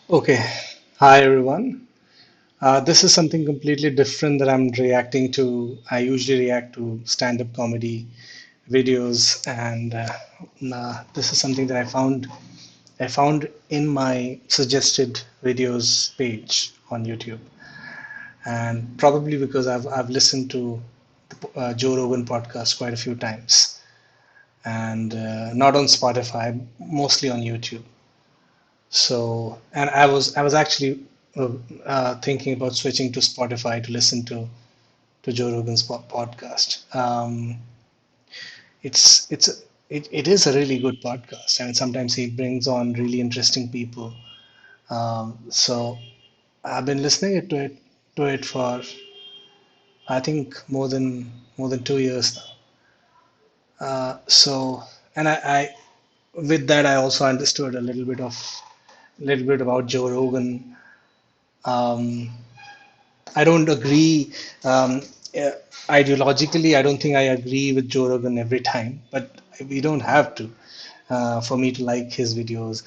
Okay. Hi, everyone. This is something completely different that I'm reacting to. I usually react to stand-up comedy videos, and this is something that I found in my suggested videos page on YouTube, and probably because I've listened to the Joe Rogan podcast quite a few times, and not on Spotify, mostly on YouTube. So, and I was actually uh, thinking about switching to Spotify to listen to Joe Rogan's podcast. It is a really good podcast, and sometimes he brings on really interesting people. So I've been listening to it for I think more than 2 years now. So and I with that I also understood a little bit about Joe Rogan. Um, I don't agree. Uh, Ideologically, I don't think I agree with Joe Rogan every time, but we don't have to for me to like his videos.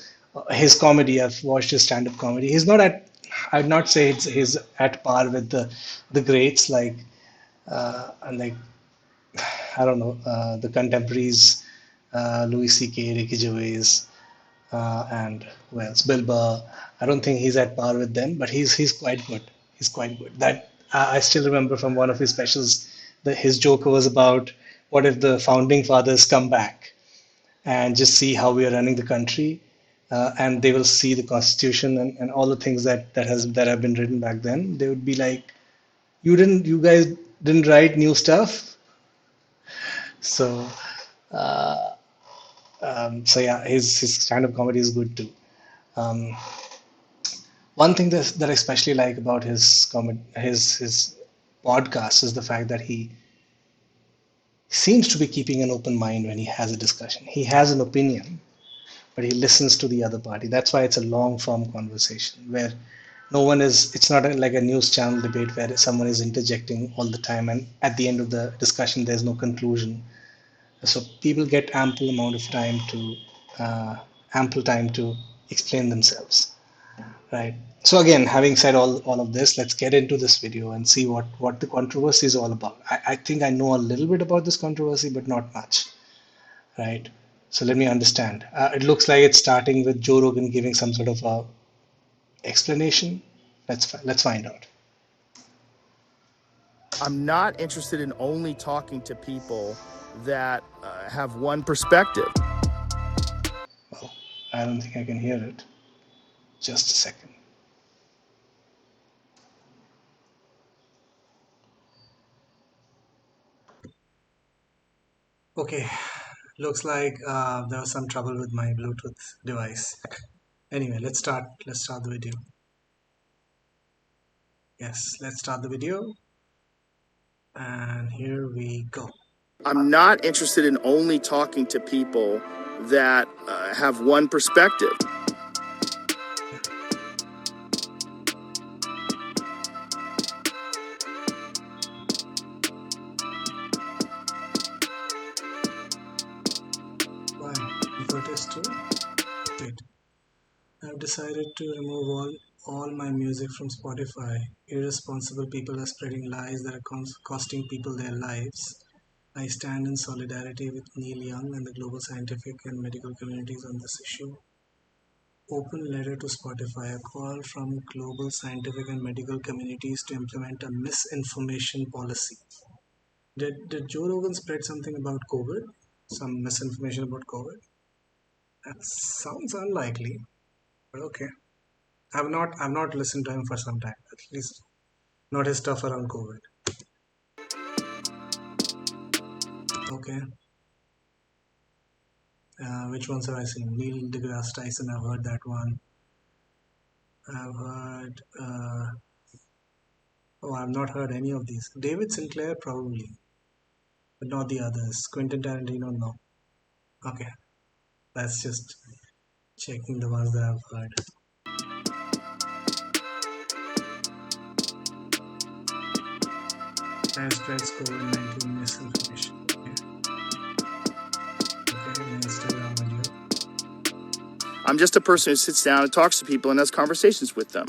His comedy, I've watched his stand-up comedy. He's not at, I'd not say he's at par with the greats like I don't know the contemporaries, Louis C.K., Ricky Gervais, and who else? Bill Burr. I don't think he's at par with them, but he's quite good. He's quite good. That I still remember from one of his specials that his joke was about what if the founding fathers come back and just see how we are running the country, and they will see the constitution and all the things that have been written back then. They would be like, you guys didn't write new stuff. So so yeah, his stand-up comedy is good too. Um, One thing that I especially like about his podcast is the fact that he seems to be keeping an open mind when he has a discussion. He has an opinion, but he listens to the other party. That's why it's a long form conversation where no one is. It's not like a news channel debate where someone is interjecting all the time, and at the end of the discussion, there's no conclusion. So people get ample time to explain themselves. Right. So again, having said all of this, let's get into this video and see what the controversy is all about. I think I know a little bit about this controversy, but not much. Right. So let me understand. It looks like it's starting with Joe Rogan giving some sort of a explanation. Let's find out. I'm not interested in only talking to people that have one perspective. Well, I don't think I can hear it. Just a second. Okay. Looks like there was some trouble with my Bluetooth device. Anyway, Let's start the video. Yes, let's start the video. And here we go. I'm not interested in only talking to people that have one perspective. Why? Default is to wait. I've decided to remove all my music from Spotify. Irresponsible people are spreading lies that are costing people their lives. I stand in solidarity with Neil Young and the global scientific and medical communities on this issue. Open letter to Spotify, a call from global scientific and medical communities to implement a misinformation policy. Did Joe Rogan spread something about COVID? Some misinformation about COVID? That sounds unlikely, but okay. I've not listened to him for some time, at least not his stuff around COVID. Okay. Which ones have I seen? Neil deGrasse Tyson, I've heard that one. I've heard I've not heard any of these. David Sinclair probably, but not the others. Quentin Tarantino, no. Okay. That's just checking the ones that I've heard. That spreads COVID-19 misinformation. Okay. Okay, Instagram video. I'm just a person who sits down and talks to people and has conversations with them.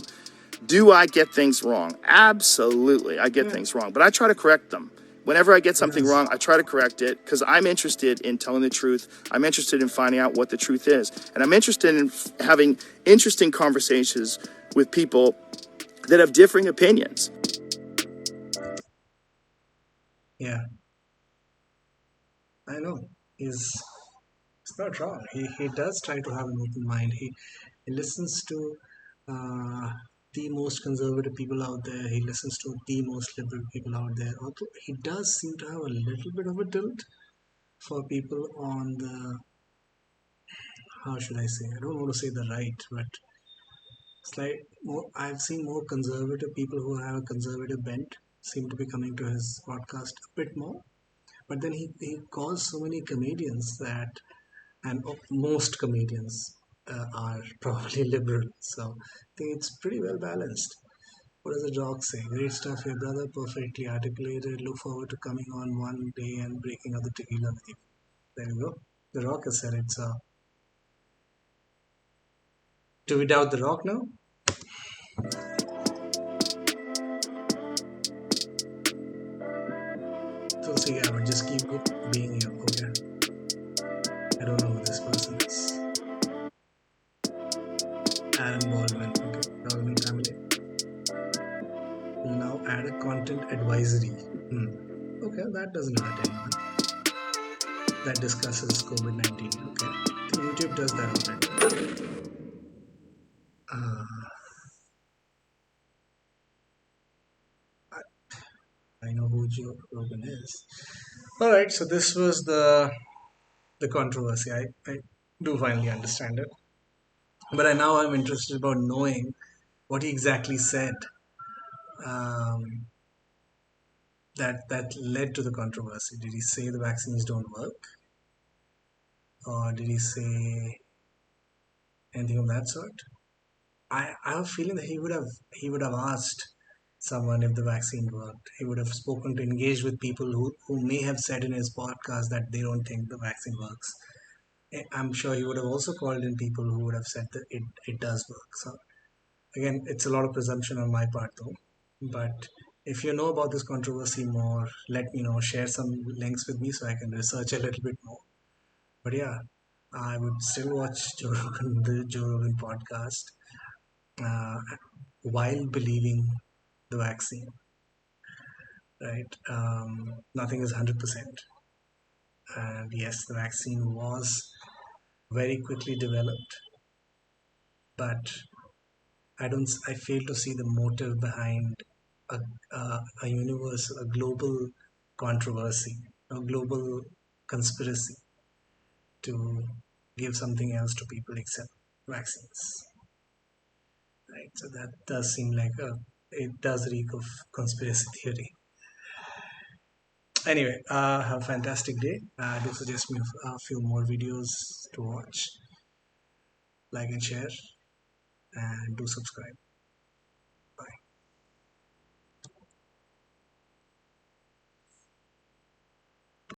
Do I get things wrong? Absolutely, I get Yeah. things wrong, but I try to correct them. Whenever I get something Yes. wrong, I try to correct it because I'm interested in telling the truth. I'm interested in finding out what the truth is. And I'm interested in having interesting conversations with people that have differing opinions. Yeah, I know. It's not wrong. He does try to have an open mind. He listens to uh, the most conservative people out there. He listens to the most liberal people out there. Although he does seem to have a little bit of a tilt for people on the, how should I say? I don't want to say the right, but it's like more. I've seen more conservative people who have a conservative bent seem to be coming to his podcast a bit more. But then he calls so many comedians that, and most comedians are probably liberal. So I think it's pretty well balanced. What does the jock say? Great stuff here, brother. Perfectly articulated. Look forward to coming on one day and breaking out the tequila with you. There you go. The Rock has said it. So do we doubt the Rock now? So see, I would just keep being here. Okay. I don't know who this person is. Aaron Baldwin. Okay. Baldwin family. Will now add a content advisory. Hmm. Okay, that doesn't hurt anyone. That discusses COVID 19. Okay. I think YouTube does that already. Uh, I know who Joe Rogan is. All right, so this was the controversy. I do finally understand it, but now I'm interested about knowing what he exactly said um, that led to the controversy. Did he say the vaccines don't work, or did he say anything of that sort? I have a feeling that he would have asked someone if the vaccine worked. He would have spoken to engage with people who may have said in his podcast that they don't think the vaccine works. I'm sure he would have also called in people who would have said that it does work. So again, it's a lot of presumption on my part though. But if you know about this controversy more, let me know. Share some links with me so I can research a little bit more. But yeah, I would still watch the Joe Rogan podcast uh, while believing the vaccine, right? Nothing is 100%. And yes, the vaccine was very quickly developed, but I fail to see the motive behind a universal, a global controversy, a global conspiracy to give something else to people except vaccines. Right. So that does seem like it does reek of conspiracy theory. Anyway, have a fantastic day. Do suggest me a few more videos to watch, like and share, and do subscribe.